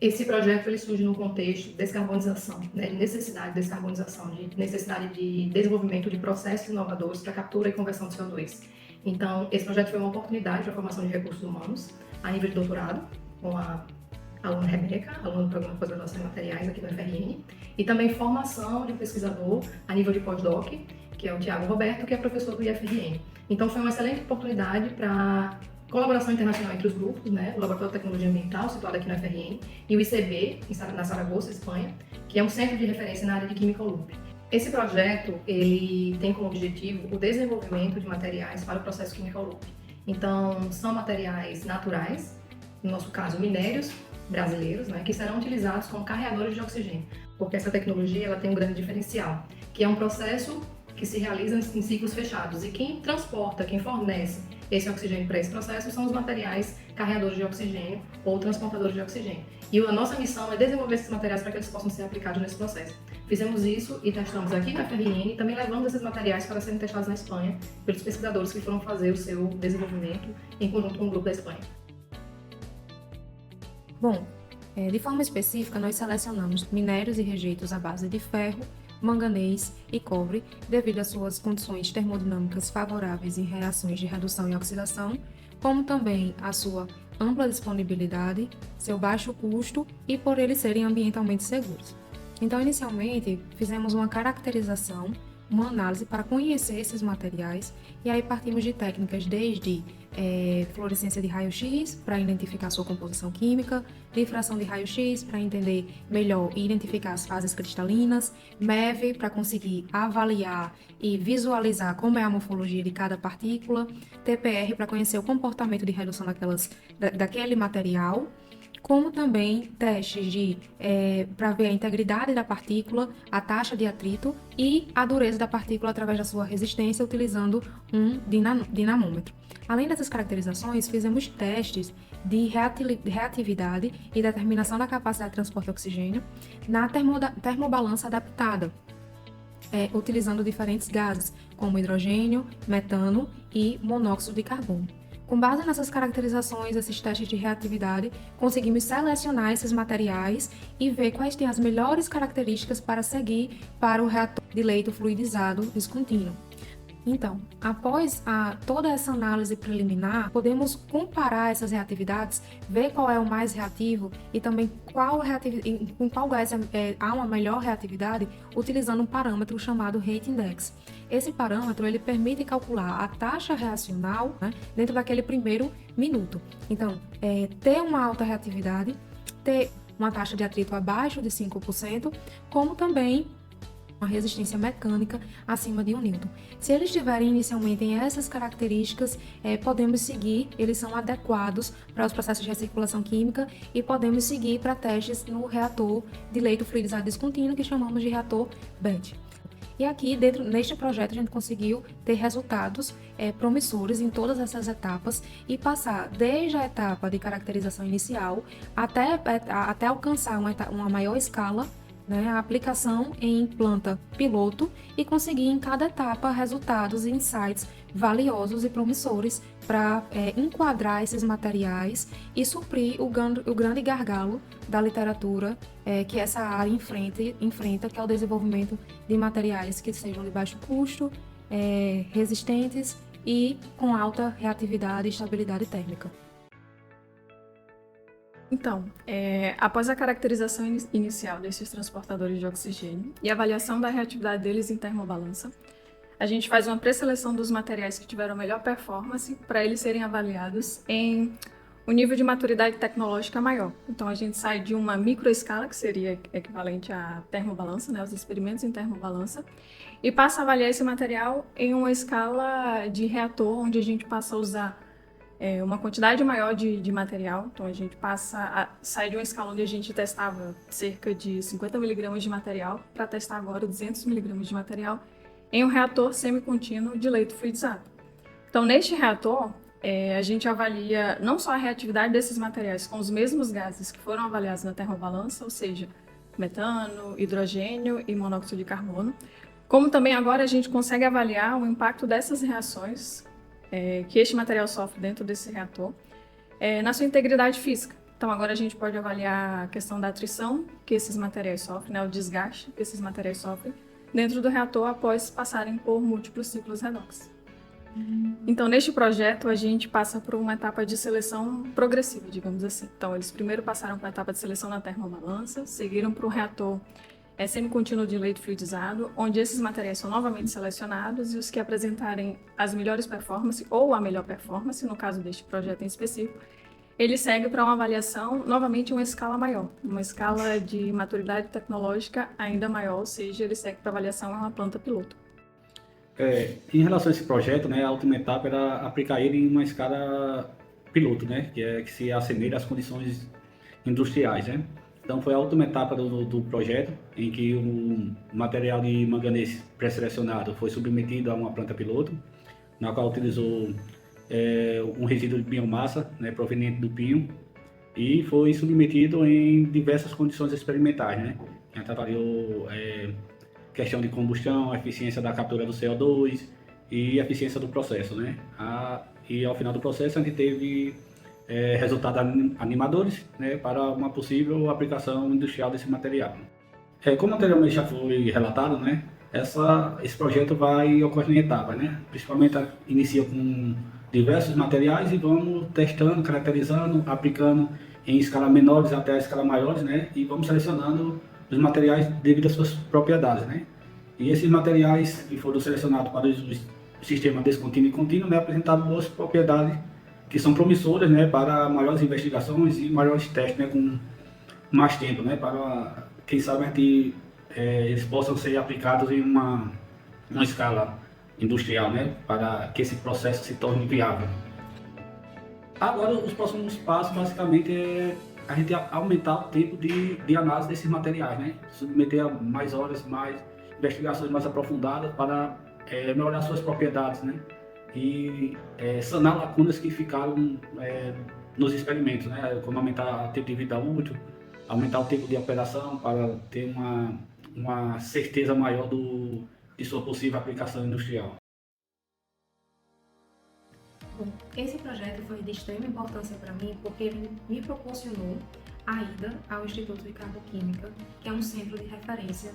Esse projeto ele surge no contexto de descarbonização, né, de necessidade de descarbonização, de necessidade de desenvolvimento de processos inovadores para captura e conversão de CO2. Então, esse projeto foi uma oportunidade para a formação de recursos humanos a nível de doutorado, com a aluna Rebeca, aluna do Programa de Pós-Graduação em Materiais aqui no FRN, e também formação de pesquisador a nível de pós-doc, que é o Tiago Roberto, que é professor do IFRN. Então, foi uma excelente oportunidade para colaboração internacional entre os grupos, né? O Laboratório de Tecnologia Ambiental, situado aqui no FRN, e o ICB, na Saragoça, Espanha, que é um centro de referência na área de Química Loop. Esse projeto, ele tem como objetivo o desenvolvimento de materiais para o processo Química Loop. Então, são materiais naturais, no nosso caso, minérios brasileiros, né, que serão utilizados como carreadores de oxigênio, porque essa tecnologia ela tem um grande diferencial, que é um processo que se realiza em ciclos fechados, e quem transporta, quem fornece esse oxigênio para esse processo são os materiais carreadores de oxigênio ou transportadores de oxigênio. E a nossa missão é desenvolver esses materiais para que eles possam ser aplicados nesse processo. Fizemos isso e testamos aqui na FRN e também levamos esses materiais para serem testados na Espanha pelos pesquisadores que foram fazer o seu desenvolvimento em conjunto com o grupo da Espanha. Bom, de forma específica, nós selecionamos minérios e rejeitos à base de ferro, manganês e cobre, devido às suas condições termodinâmicas favoráveis em reações de redução e oxidação, como também a sua ampla disponibilidade, seu baixo custo e por eles serem ambientalmente seguros. Então, inicialmente, fizemos uma caracterização, uma análise para conhecer esses materiais, e aí partimos de técnicas desde fluorescência de raio-x para identificar sua composição química, difração de raio-x para entender melhor e identificar as fases cristalinas, MEV para conseguir avaliar e visualizar como é a morfologia de cada partícula, TPR para conhecer o comportamento de redução daquele material, como também testes para ver a integridade da partícula, a taxa de atrito e a dureza da partícula através da sua resistência, utilizando um dinamômetro. Além dessas caracterizações, fizemos testes de reatividade e determinação da capacidade de transporte de oxigênio na termobalança adaptada, utilizando diferentes gases, como hidrogênio, metano e monóxido de carbono. Com base nessas caracterizações, esses testes de reatividade, conseguimos selecionar esses materiais e ver quais têm as melhores características para seguir para o reator de leito fluidizado descontínuo. Então, após toda essa análise preliminar, podemos comparar essas reatividades, ver qual é o mais reativo e também com qual gás há uma melhor reatividade, utilizando um parâmetro chamado Rate Index. Esse parâmetro ele permite calcular a taxa reacional, né, dentro daquele primeiro minuto. Então, ter uma alta reatividade, ter uma taxa de atrito abaixo de 5%, como também uma resistência mecânica acima de 1 newton. Se eles tiverem inicialmente essas características, podemos seguir, eles são adequados para os processos de recirculação química e podemos seguir para testes no reator de leito fluidizado descontínuo, que chamamos de reator BET. E aqui, neste projeto, a gente conseguiu ter resultados promissores em todas essas etapas e passar desde a etapa de caracterização inicial até alcançar uma maior escala, né, a aplicação em planta piloto e conseguir em cada etapa resultados e insights valiosos e promissores para enquadrar esses materiais e suprir o grande gargalo da literatura que essa área enfrenta, que é o desenvolvimento de materiais que sejam de baixo custo, resistentes e com alta reatividade e estabilidade térmica. Então, após a caracterização inicial desses transportadores de oxigênio e avaliação da reatividade deles em termobalança, a gente faz uma pré-seleção dos materiais que tiveram melhor performance para eles serem avaliados em um nível de maturidade tecnológica maior. Então, a gente sai de uma microescala, que seria equivalente à termobalança, né, os experimentos em termobalança, e passa a avaliar esse material em uma escala de reator, onde a gente passa a usar uma quantidade maior de material. Então, a gente sai de uma escala onde a gente testava cerca de 50 mg de material para testar agora 200 mg de material em um reator semicontínuo de leito fluidizado. Então, neste reator, a gente avalia não só a reatividade desses materiais com os mesmos gases que foram avaliados na termobalança, ou seja, metano, hidrogênio e monóxido de carbono, como também agora a gente consegue avaliar o impacto dessas reações que este material sofre dentro desse reator na sua integridade física. Então, agora a gente pode avaliar a questão da atrição que esses materiais sofrem, né, o desgaste que esses materiais sofrem dentro do reator após passarem por múltiplos ciclos redox. Então, neste projeto, a gente passa por uma etapa de seleção progressiva, digamos assim. Então, eles primeiro passaram para a etapa de seleção na termobalança, seguiram para o reator semicontínuo de leito fluidizado, onde esses materiais são novamente selecionados e os que apresentarem as melhores performances, ou a melhor performance, no caso deste projeto em específico, ele segue para uma avaliação, novamente, em uma escala maior, uma escala de maturidade tecnológica ainda maior, ou seja, ele segue para avaliação em uma planta piloto. Em relação a esse projeto, né, a última etapa era aplicar ele em uma escala piloto, né, que se assemelha às condições industriais, né. Então foi a última etapa do projeto, em que o material de manganês pré-selecionado foi submetido a uma planta piloto, na qual utilizou um resíduo de biomassa, né, proveniente do pinho, e foi submetido em diversas condições experimentais, né. A gente avaliou questão de combustão, a eficiência da captura do CO2 e a eficiência do processo, né. E ao final do processo a gente teve resultados animadores, né, para uma possível aplicação industrial desse material. Como anteriormente já foi relatado, né, esse projeto vai ocorrer em etapas, né, principalmente inicia com diversos materiais e vamos testando, caracterizando, aplicando em escala menores até a escala maiores, né, e vamos selecionando os materiais devido às suas propriedades, né. E esses materiais que foram selecionados para o sistema descontínuo e contínuo, né, apresentaram boas propriedades que são promissoras, né, para maiores investigações e maiores testes, né, com mais tempo, né, para, quem sabe, eles possam ser aplicados em uma escala industrial, né, para que esse processo se torne viável. Agora, os próximos passos, basicamente, é a gente aumentar o tempo de análise desses materiais, né, submeter a mais horas, mais investigações mais aprofundadas para melhorar suas propriedades, né, e sanar lacunas que ficaram nos experimentos, né, como aumentar o tempo de vida útil, aumentar o tempo de operação para ter uma certeza maior de sua possível aplicação industrial. Bom, esse projeto foi de extrema importância para mim porque ele me proporcionou a ida ao Instituto de Carboquímica, que é um centro de referência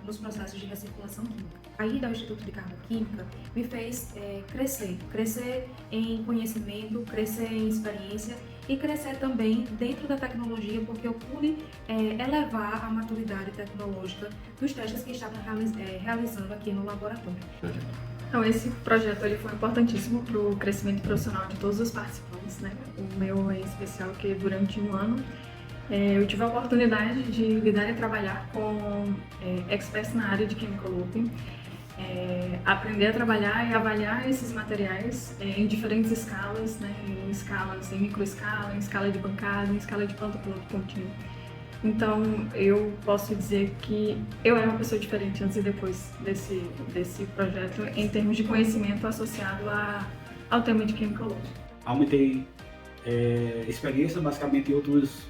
nos processos de recirculação química. A ida ao Instituto de Carboquímica me fez crescer em conhecimento, crescer em experiência e crescer também dentro da tecnologia, porque eu pude elevar a maturidade tecnológica dos testes que estavam realizando aqui no laboratório. Então, esse projeto ele foi importantíssimo para o crescimento profissional de todos os participantes, né? O meu em especial, que durante um ano eu tive a oportunidade de lidar e trabalhar com experts na área de chemical looping, aprender a trabalhar e avaliar esses materiais em diferentes escalas, né? Em microescala, em escala de bancada, em escala de planta piloto contínuo. Então, eu posso dizer que eu era uma pessoa diferente antes e depois desse projeto, em termos de conhecimento associado ao tema de chemical looping. Aumentei experiência, basicamente, em outros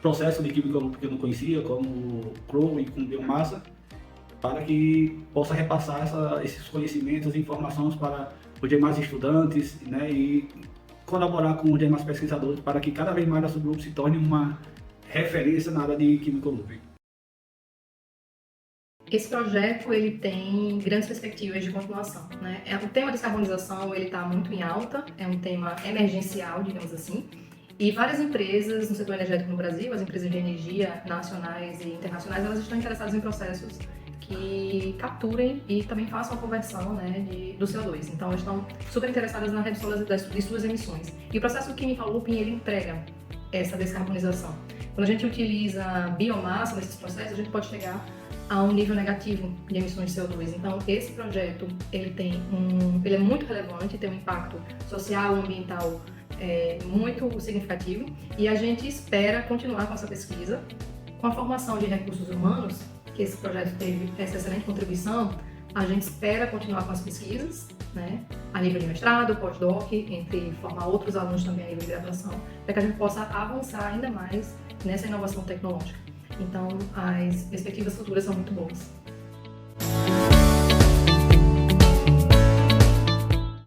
processos de chemical looping que eu não conhecia, como CRO e com biomassa, para que possa repassar esses conhecimentos e informações para os demais estudantes, né, e colaborar com os demais pesquisadores para que cada vez mais nosso grupo se torne uma referência na área de chemical looping. Esse projeto ele tem grandes perspectivas de continuação, né? O tema descarbonização ele está muito em alta, é um tema emergencial, digamos assim, e várias empresas no setor energético no Brasil, as empresas de energia nacionais e internacionais, elas estão interessadas em processos que capturem e também façam a conversão, né, do CO2. Então, elas estão super interessadas na redução de suas emissões. E o processo chemical looping ele entrega essa descarbonização. Quando a gente utiliza biomassa nesses processos, a gente pode chegar a um nível negativo de emissões de CO2. Então, esse projeto ele é muito relevante, tem um impacto social e ambiental muito significativo, e a gente espera continuar com essa pesquisa, com a formação de recursos humanos, que esse projeto teve essa excelente contribuição. A gente espera continuar com as pesquisas, né, a nível de mestrado, pós-doc, entre formar outros alunos também a nível de graduação, para que a gente possa avançar ainda mais nessa inovação tecnológica. Então, as perspectivas futuras são muito boas.